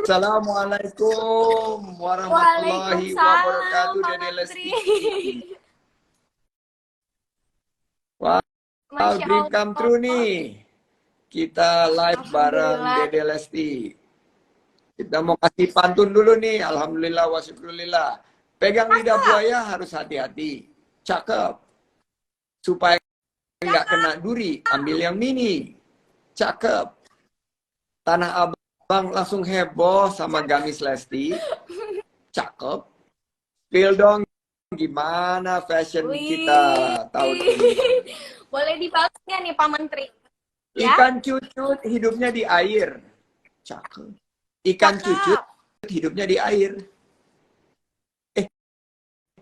Assalamualaikum warahmatullahi Waalaikumsalam, wabarakatuh, Pak Dede Menteri. Lesti. Wow, Masya dream come true Allah. nih. Kita live bareng Alhamdulillah. Dede Lesti. Kita mau kasih pantun dulu nih. Alhamdulillah wa syukurillah. Pegang lidah Masa? buaya harus hati-hati. Cakep. Supaya nggak kena Cakep. duri, ambil yang mini. Cakep. Tanah Abang langsung heboh sama Cakep. gamis Lesti. Cakep. Spill dong gimana fashion kita Wih. tahun ini. Boleh dibalasnya nih, Pak Menteri. Ya? Ikan cucut hidupnya di air. Cakep. Ikan cucut Cakep. hidupnya di air.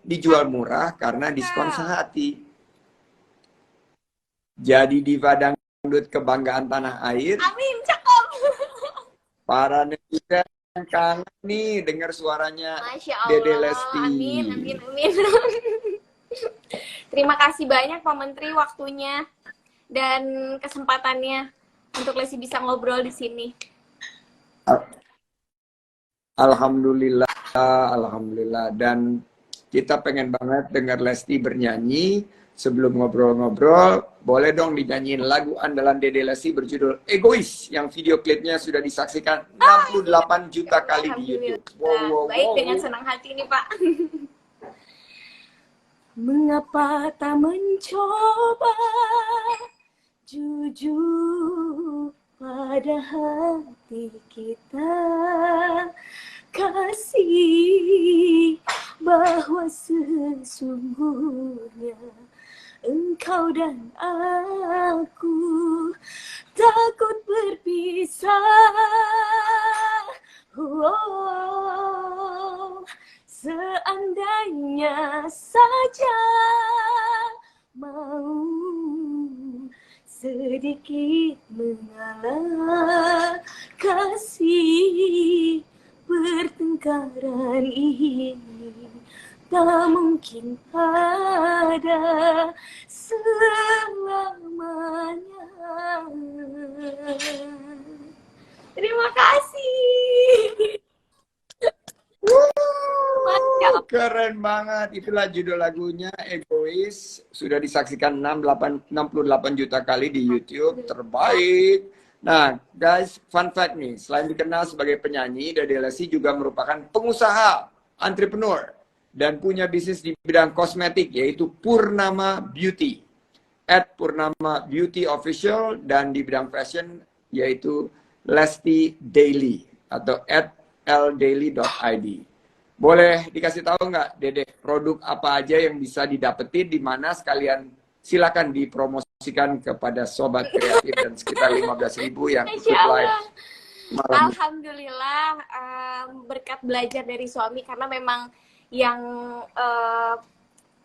Dijual murah karena diskon Cakep. sehati. Jadi diva dangdut kebanggaan tanah air. Amin, cakep. Para netizen kangen nih dengar suaranya Masya Dede Allah. Lesti. Amin, amin, amin. Terima kasih banyak, Pak Menteri, waktunya dan kesempatannya untuk Lesti bisa ngobrol di sini. Alhamdulillah, alhamdulillah. Dan kita pengen banget dengar Lesti bernyanyi. Sebelum ngobrol-ngobrol, boleh dong dinyanyiin lagu andalan Dede Lesti berjudul Egois yang video klipnya sudah disaksikan 68 juta kali di YouTube. Wow, Alhamdulillah. wow, Baik, wow. dengan senang hati nih, Pak. Mengapa tak mencoba jujur pada hati kita, kasih bahwa sesungguhnya engkau dan aku takut berpisah. Oh, seandainya saja mau sedikit mengalah, kasih pertengkaran ini tak mungkin ada selamanya. Terima kasih. Mantap. Keren banget. Itulah judul lagunya Egois. Sudah disaksikan 68 juta kali di YouTube. Terbaik. Nah, guys, fun fact nih. Selain dikenal sebagai penyanyi, Dede Lesti juga merupakan pengusaha, entrepreneur, dan punya bisnis di bidang kosmetik, yaitu Purnama Beauty. @Purnama Beauty Official, dan di bidang fashion, yaitu Lesti Daily, atau @ldaily.id. Boleh dikasih tahu nggak, Dede, produk apa aja yang bisa didapetin di mana, sekalian silakan dipromosikan kepada sobat kreatif dan sekitar 15.000 yang ikut live malam. Alhamdulillah, berkat belajar dari suami, karena memang yang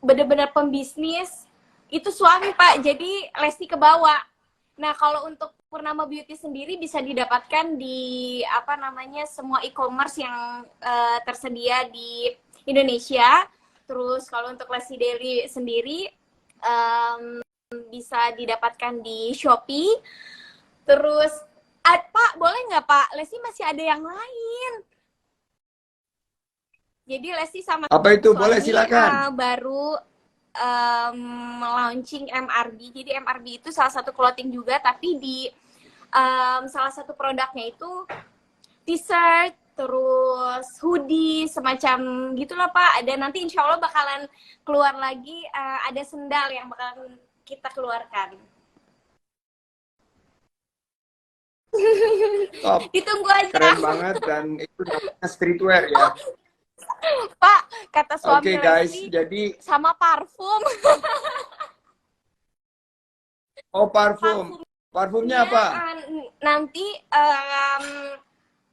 benar-benar pembisnis itu suami, Pak. Jadi Lesti ke bawah. Nah, kalau untuk Purnama Beauty sendiri bisa didapatkan di apa namanya semua e-commerce yang tersedia di Indonesia. Terus kalau untuk Lesti Daily sendiri bisa didapatkan di Shopee. Terus Pak, boleh nggak Pak? Lesti masih ada yang lain. Jadi Lesti sama Apa itu? suami Boleh, silakan. baru launching MRB. Jadi MRB itu salah satu clothing juga, tapi di salah satu produknya itu t-shirt, terus hoodie, semacam gitulah Pak. Ada nanti insya Allah bakalan keluar lagi, ada sendal yang bakalan kita keluarkan. Top. Ditunggu aja. Keren banget, dan itu namanya streetwear ya. Pak, kata suami Oke, guys, Lesti, jadi sama parfum. oh, parfum. Parfumnya apa? Nanti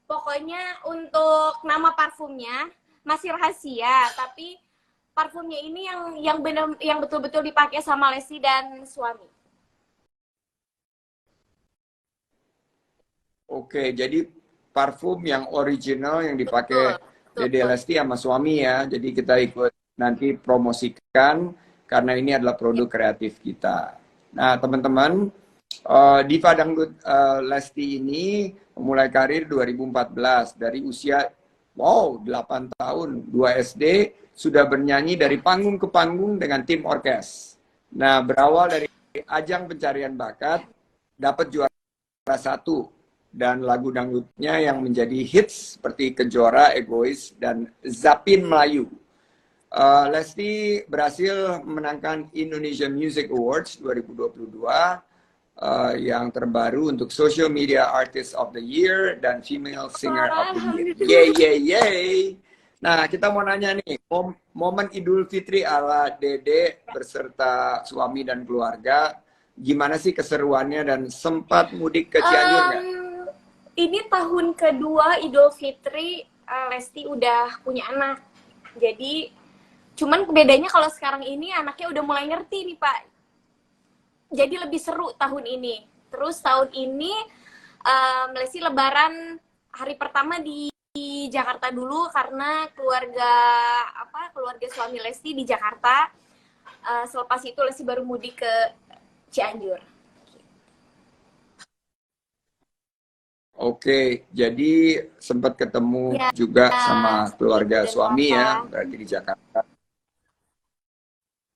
pokoknya untuk nama parfumnya masih rahasia, tapi parfumnya ini yang betul-betul dipakai sama Lesti dan suami. Oke, jadi parfum yang original yang dipakai Dede Lesti sama suami ya. Jadi kita ikut nanti promosikan karena ini adalah produk kreatif kita. Nah, teman-teman, Diva Dangdut Lesti ini mulai karir 2014 dari usia 8 tahun, 2 SD sudah bernyanyi dari panggung ke panggung dengan tim orkes. Nah, berawal dari ajang pencarian bakat, dapat juara 1 dan lagu dangdutnya yang menjadi hits seperti Kejora, Egois, dan Zapin Melayu. Lesti berhasil menangkan Indonesian Music Awards 2022 yang terbaru untuk Social Media Artist of the Year dan Female Singer of the Year. Yay, yay, yay. Nah, kita mau nanya nih, momen Idul Fitri ala Dede beserta suami dan keluarga, gimana sih keseruannya dan sempat mudik ke Cianjur nggak? Ini tahun kedua Idul Fitri, Lesti udah punya anak. Jadi, cuman bedanya kalau sekarang ini anaknya udah mulai ngerti nih, Pak. Jadi lebih seru tahun ini. Terus tahun ini Lesti Lebaran hari pertama di Jakarta dulu karena keluarga suami Lesti di Jakarta. Selepas itu Lesti baru mudik ke Cianjur. Oke, jadi sempat ketemu juga sama keluarga suami ya, berarti di Jakarta.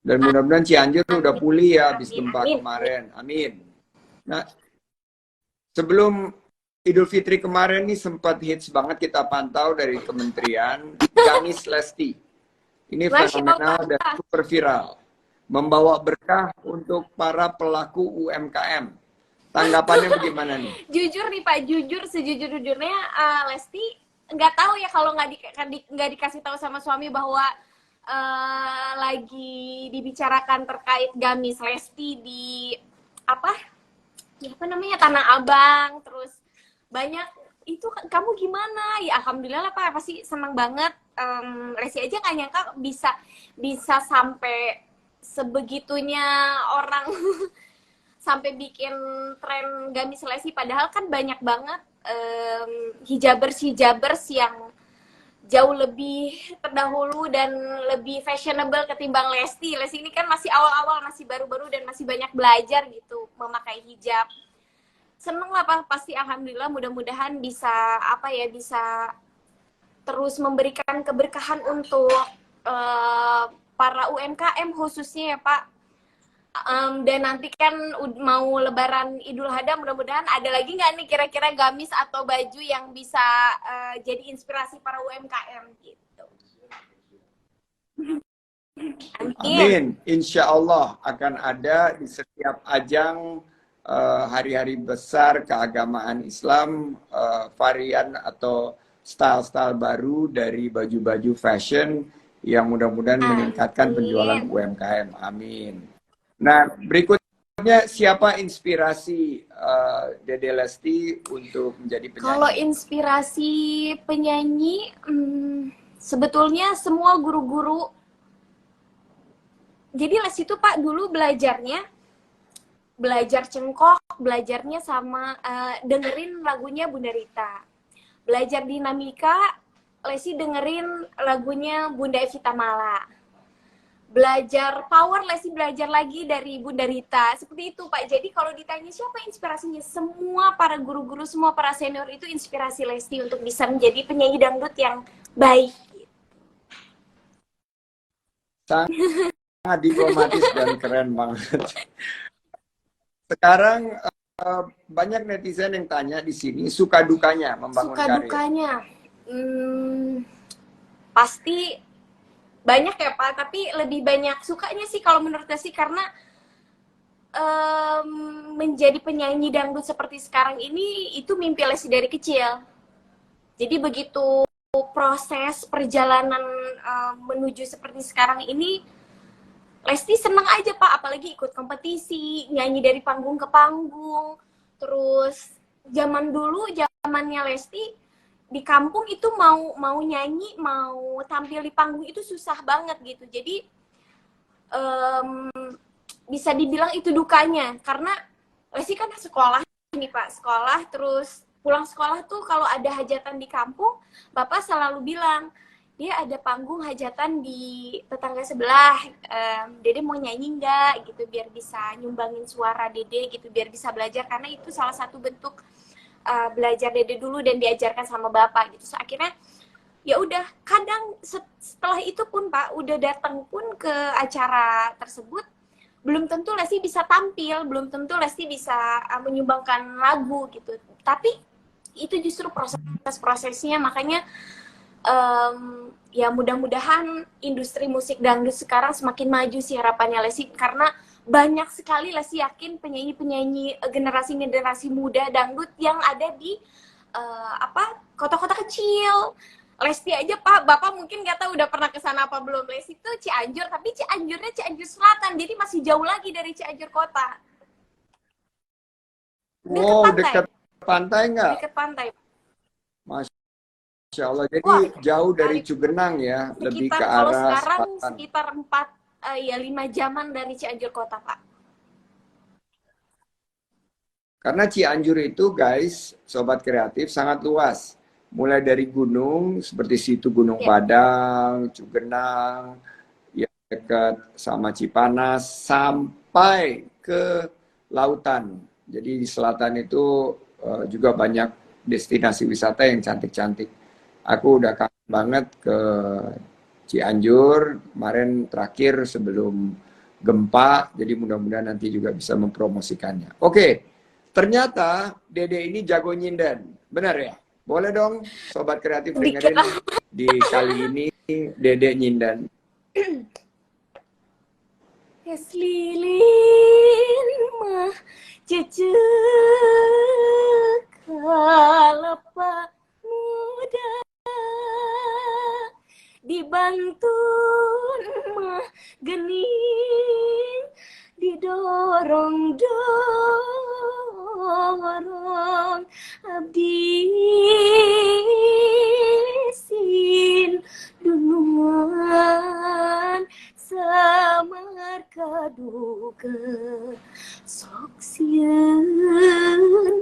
Dan mudah-mudahan Cianjur udah pulih ya habis gempa kemarin. Amin. Nah, sebelum Idul Fitri kemarin nih sempat hits banget kita pantau dari kementerian Gamis Lesti. Ini fenomenal dan super viral. Membawa berkah untuk para pelaku UMKM. Tanggapannya bagaimana nih? Jujur nih Pak, sejujur-jujurnya Lesti nggak tahu ya kalau nggak dikasih tahu sama suami bahwa lagi dibicarakan terkait Gamis Lesti di apa namanya Tanah Abang, terus banyak itu kamu gimana ya, alhamdulillah lah Pak, pasti senang banget. Lesti aja nggak nyangka bisa sampai sebegitunya orang sampai bikin tren Gamis Lesti, padahal kan banyak banget hijabers yang jauh lebih terdahulu dan lebih fashionable ketimbang Lesti. Lesti ini kan masih awal-awal, masih baru-baru dan masih banyak belajar gitu memakai hijab. Seneng lah pasti, alhamdulillah, mudah-mudahan bisa bisa terus memberikan keberkahan untuk para UMKM khususnya ya Pak. Dan nanti kan mau Lebaran Idul Adha, mudah-mudahan ada lagi nggak nih kira-kira gamis atau baju yang bisa jadi inspirasi para UMKM gitu. Amin. Insya Allah akan ada di setiap ajang hari-hari besar keagamaan Islam, varian atau style-style baru dari baju-baju fashion yang mudah-mudahan meningkatkan penjualan UMKM. Amin. Nah, berikutnya siapa inspirasi Dede Lesti untuk menjadi penyanyi? Kalau inspirasi penyanyi, sebetulnya semua guru-guru. Jadi Lesti itu Pak dulu belajar cengkok, belajarnya sama dengerin lagunya Bunda Rita. Belajar dinamika, Lesti dengerin lagunya Bunda Evita Mala. Belajar power, Lesti belajar lagi dari Bunda Rita. Seperti itu Pak. Jadi kalau ditanya siapa inspirasinya, semua para guru-guru, semua para senior itu inspirasi Lesti untuk bisa menjadi penyanyi dangdut yang baik. Sangat diplomatis dan keren banget. Sekarang banyak netizen yang tanya di sini suka dukanya membangun karir. Suka dukanya, pasti banyak ya Pak, tapi lebih banyak sukanya sih kalau menurut saya sih, karena menjadi penyanyi dangdut seperti sekarang ini itu mimpi Lesti dari kecil. Jadi begitu proses perjalanan menuju seperti sekarang ini, Lesti seneng aja Pak, apalagi ikut kompetisi, nyanyi dari panggung ke panggung. Terus zaman dulu, zamannya Lesti di kampung itu mau nyanyi, mau tampil di panggung itu susah banget gitu. Jadi bisa dibilang itu dukanya, karena Lesti kan sekolah nih Pak, sekolah, terus pulang sekolah tuh kalau ada hajatan di kampung, Bapak selalu bilang, dia ada panggung hajatan di tetangga sebelah. Dede mau nyanyi nggak gitu biar bisa nyumbangin suara Dede gitu biar bisa belajar karena itu salah satu bentuk belajar Dede dulu dan diajarkan sama bapak gitu. So, akhirnya ya udah kadang setelah itu pun Pak udah datang pun ke acara tersebut belum tentu Lesti bisa tampil, belum tentu Lesti bisa menyumbangkan lagu gitu. Tapi itu justru proses-prosesnya makanya ya mudah-mudahan industri musik dangdut sekarang semakin maju sih harapannya Lesti karena banyak sekali Lesti yakin penyanyi-penyanyi generasi muda dangdut yang ada di kota-kota kecil. Lesti aja Pak, Bapak mungkin nggak tahu udah pernah ke sana apa belum. Lesti itu Cianjur, tapi Cianjurnya Cianjur Selatan, jadi masih jauh lagi dari Cianjur kota. Dekat pantai. Dekat pantai nggak? Dekat pantai. Masya Allah, jadi jauh dari Cugenang ya, lebih ke arah kalau sekarang selatan. sekitar 5 jaman dari Cianjur kota, Pak. Karena Cianjur itu guys, sobat kreatif sangat luas. Mulai dari gunung seperti situ Gunung Padang, Cugenang, yang dekat sama Cipanas sampai ke lautan. Jadi di selatan itu juga banyak destinasi wisata yang cantik-cantik. Aku udah kangen banget ke Cianjur kemarin terakhir sebelum gempa, jadi mudah-mudahan nanti juga bisa mempromosikannya. Oke, ternyata Dede ini jago nyinden, benar ya? Boleh dong sobat kreatif dengerin di kali ini Dede nyinden. Es lilin mah cecek kalapa muda dibantun mah gening didorong-dorong abdi sin dunungan samar kaduga sok sieun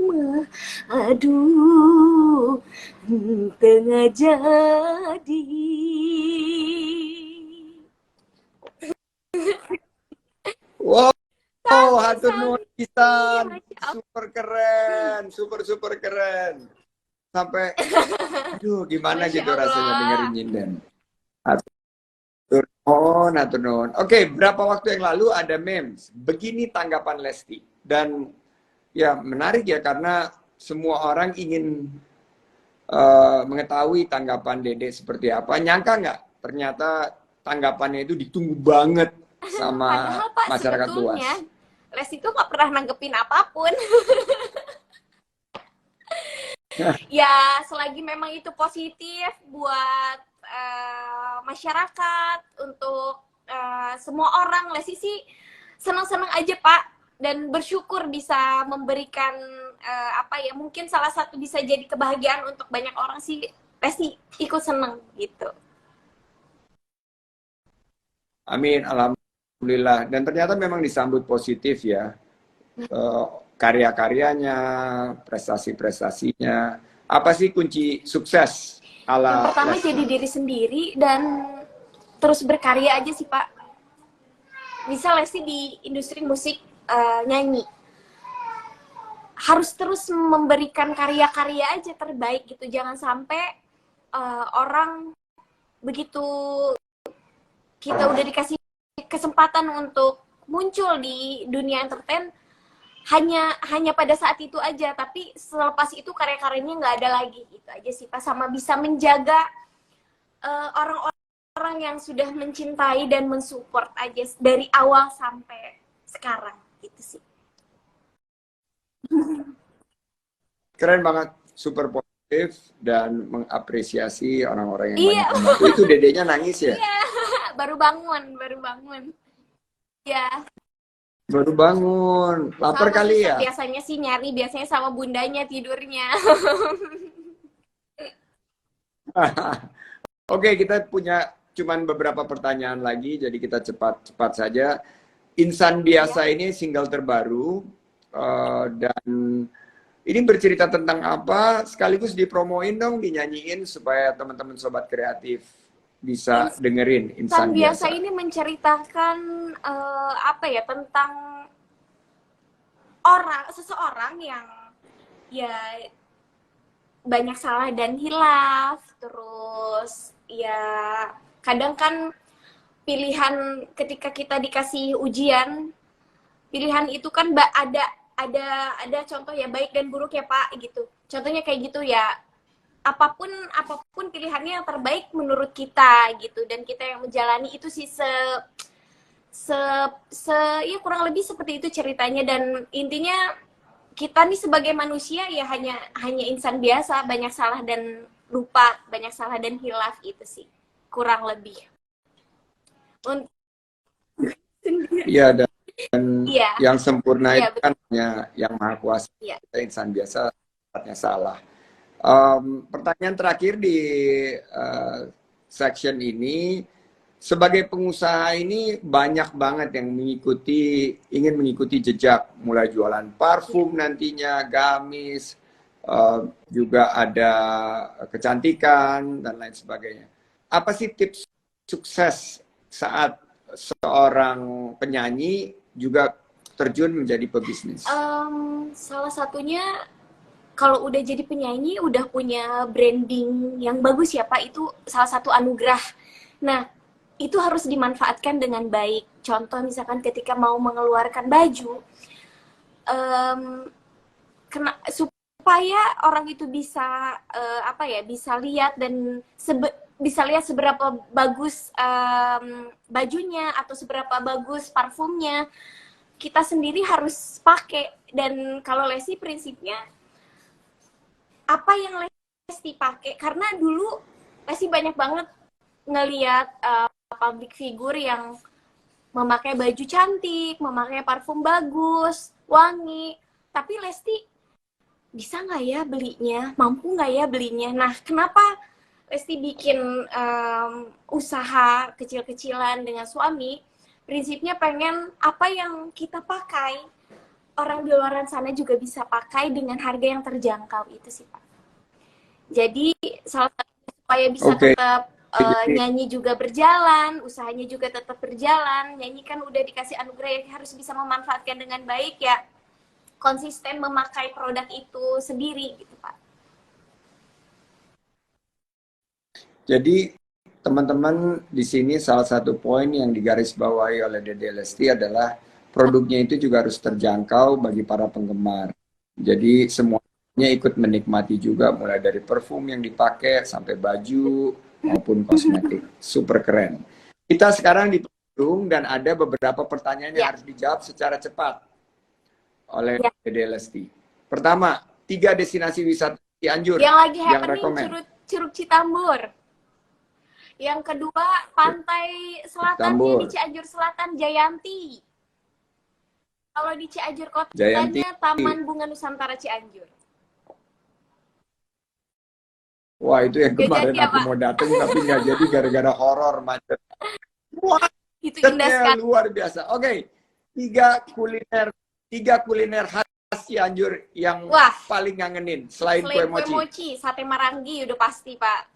mah aduh tengah jadi. Wow, hatur nuhun pisan. Super keren, super keren. Sampai aduh gimana gitu rasanya dengerin nyinden. Hatur nuhun. Oke, berapa waktu yang lalu ada memes. Begini tanggapan Lesti. Dan ya menarik ya karena semua orang ingin mengetahui tanggapan Dede seperti apa. Nyangka nggak? Ternyata tanggapannya itu ditunggu banget sama Padahal, Pak, masyarakat luas. Lesti itu nggak pernah nanggepin apapun. Ya, selagi memang itu positif buat masyarakat, untuk semua orang, Lesti sih senang-senang aja, Pak. Dan bersyukur bisa memberikan mungkin salah satu bisa jadi kebahagiaan untuk banyak orang sih. Lesti ikut seneng gitu. Amin, alhamdulillah. Dan ternyata memang disambut positif ya. Karya-karyanya, prestasi-prestasinya. Apa sih kunci sukses ala Yang pertama Lesti? jadi diri sendiri dan terus berkarya aja sih Pak. Bisa Lesti di industri musik nyanyi harus terus memberikan karya-karya aja terbaik gitu. Jangan sampai orang begitu kita udah dikasih kesempatan untuk muncul di dunia entertain hanya pada saat itu aja, tapi selepas itu karya-karyanya nggak ada lagi gitu aja sih Pak. Sama bisa menjaga orang-orang yang sudah mencintai dan mensupport aja dari awal sampai sekarang gitu sih. Keren banget, super positif dan mengapresiasi orang-orang yang banyak membantu. Itu Dedenya nangis ya? Iya, baru bangun. Ya. Baru bangun, lapar Sama kali ya? Biasanya sih nyari, biasanya sama bundanya tidurnya. Oke, kita punya cuman beberapa pertanyaan lagi, jadi kita cepat saja. Insan Biasa ini single terbaru, dan ini bercerita tentang apa? Sekaligus dipromoin dong, dinyanyiin supaya teman-teman sobat kreatif bisa dengerin Insan Insan Biasa Biasa? ini menceritakan apa ya, tentang seseorang yang ya banyak salah dan hilaf, terus ya kadang kan pilihan ketika kita dikasih ujian, pilihan itu kan ada contoh ya, baik dan buruk ya Pak gitu. Contohnya kayak gitu ya, apapun pilihannya yang terbaik menurut kita gitu, dan kita yang menjalani itu sih se, ya kurang lebih seperti itu ceritanya. Dan intinya kita nih sebagai manusia ya hanya insan biasa, banyak salah dan lupa, banyak salah dan hilaf, itu sih kurang lebih. Untuk Iya, dan iya, yang sempurna iya itu betul. kan hanya yang maha kuasa. Iya. Kita insan biasa tempatnya salah. Pertanyaan terakhir di section ini, sebagai pengusaha ini banyak banget yang ingin mengikuti jejak, mulai jualan parfum nantinya, gamis, juga ada kecantikan dan lain sebagainya. Apa sih tips sukses saat seorang penyanyi juga terjun menjadi pebisnis? Salah satunya, kalau udah jadi penyanyi udah punya branding yang bagus ya Pak, itu salah satu anugerah. Nah, itu harus dimanfaatkan dengan baik. Contoh misalkan ketika mau mengeluarkan baju, supaya orang itu bisa apa ya, bisa lihat dan bisa lihat seberapa bagus bajunya atau seberapa bagus parfumnya, kita sendiri harus pakai. Dan kalau Lesti prinsipnya apa yang Lesti pakai, karena dulu Lesti banyak banget ngelihat public figure yang memakai baju cantik, memakai parfum bagus, wangi, tapi Lesti bisa nggak ya belinya, mampu nggak ya belinya. Nah, kenapa Lesti bikin usaha kecil-kecilan dengan suami? Prinsipnya pengen apa yang kita pakai, orang di luar sana juga bisa pakai dengan harga yang terjangkau, itu sih Pak. Jadi salah satu supaya bisa Oke, tetap jadi nyanyi juga berjalan, usahanya juga tetap berjalan. Nyanyi kan udah dikasih anugerah ya, harus bisa memanfaatkan dengan baik ya, konsisten memakai produk itu sendiri gitu Pak. Jadi teman-teman di sini salah satu poin yang digarisbawahi oleh Dede Lesti adalah produknya itu juga harus terjangkau bagi para penggemar. Jadi semuanya ikut menikmati juga, mulai dari parfum yang dipakai sampai baju maupun kosmetik. Super keren. Kita sekarang di penghujung dan ada beberapa pertanyaan yang Ya, harus dijawab secara cepat oleh ya. Dede Lesti. Pertama, 3 destinasi wisata Cianjur Yang lagi yang happening rekomen. Curug Citambur. Yang kedua, pantai selatannya di Tambur, Cianjur Selatan, Jayanti. Kalau di Cianjur Jayanti. kotanya, Taman Bunga Nusantara Cianjur. Wah, itu yang Gak kemarin jadi ya aku Pak? mau dateng tapi nggak jadi gara-gara horor macet. Wah, Itu indah macetnya sekali. luar biasa. Oke, tiga kuliner khas Cianjur yang Wah, paling ngangenin selain kue selain kue mochi. mochi, sate marangi udah pasti Pak.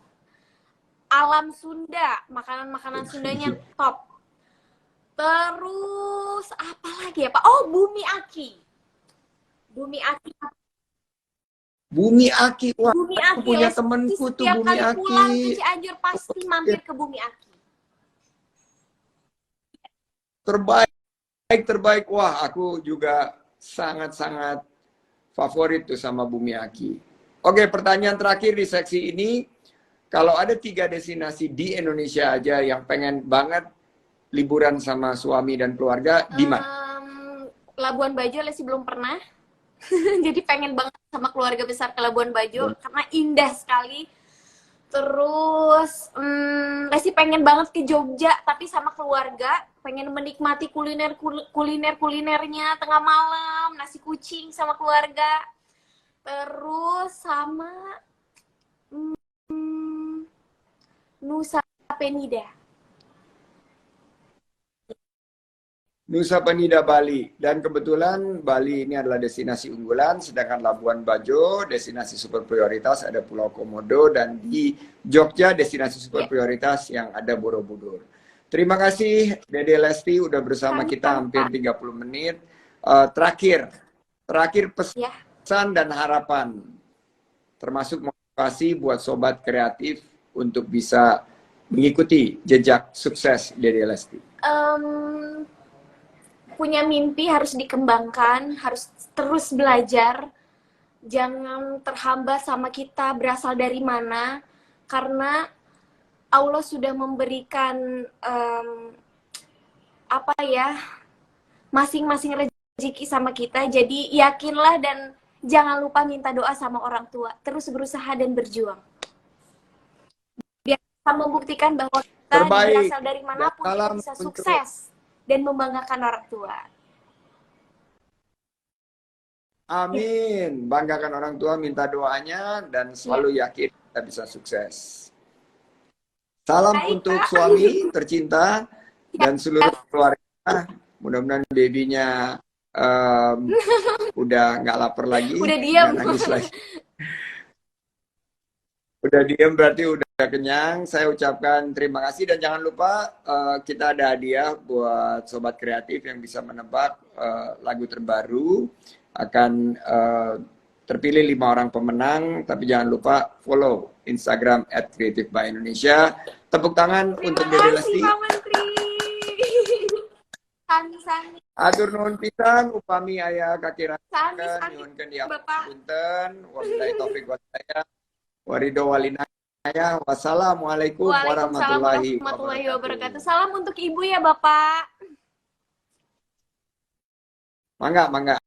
Alam Sunda, makanan-makanan Sundanya top. Terus apa lagi ya Pak? Oh, Bumi Aki. Bumi Aki. Bumi Aki, wah, Bumi aku Aki. punya Lesti temenku tuh setiap Bumi kali Aki. pulang ke Cianjur pasti mampir ke Bumi Aki. Terbaik, terbaik. Wah, aku juga sangat-sangat favorit tuh sama Bumi Aki. Oke, pertanyaan terakhir di seksi ini. Kalau ada 3 destinasi di Indonesia aja yang pengen banget liburan sama suami dan keluarga, di mana? Labuan Bajo Lesti belum pernah. Jadi pengen banget sama keluarga besar ke Labuan Bajo karena indah sekali. Terus Lesti pengen banget ke Jogja tapi sama keluarga, pengen menikmati kulinernya tengah malam, nasi kucing sama keluarga. Terus sama Nusa Penida. Nusa Penida Bali. Dan kebetulan Bali ini adalah destinasi unggulan, sedangkan Labuan Bajo destinasi super prioritas, ada Pulau Komodo, dan di Jogja destinasi super prioritas yang ada Borobudur. Terima kasih Dede Lesti udah bersama kita hampir 30 menit. Terakhir pesan dan harapan, termasuk motivasi buat sobat kreatif untuk bisa mengikuti jejak sukses Dede Lesti. Punya mimpi harus dikembangkan, harus terus belajar, jangan terhambat sama kita berasal dari mana, karena Allah sudah memberikan masing-masing rezeki sama kita. Jadi yakinlah dan jangan lupa minta doa sama orang tua, terus berusaha dan berjuang biar kita membuktikan bahwa kita berasal dari manapun kita bisa sukses dan membanggakan orang tua. Amin. Banggakan orang tua, minta doanya, dan selalu yakin kita bisa sukses. Salam untuk suami tercinta dan seluruh keluarga. Mudah-mudahan babynya udah nggak lapar lagi, udah diam, nangis lagi. Udah diam berarti udah kenyang. Saya ucapkan terima kasih dan jangan lupa kita ada hadiah buat sobat kreatif yang bisa menebak lagu terbaru. Akan terpilih 5 orang pemenang, tapi jangan lupa follow Instagram @creativebyyindonesia. Tepuk tangan untuk Dede Lesti. Terima kasih Pak Menteri. Sani. Atur nuhun pisan upami aya kakirakan Sani. nyuhunkeun diapunten. Wabillahi taufiq walhidayah. Warido walinaya. Wassalamualaikum warahmatullahi wabarakatuh. Salam untuk Ibu ya Bapak. Mangga.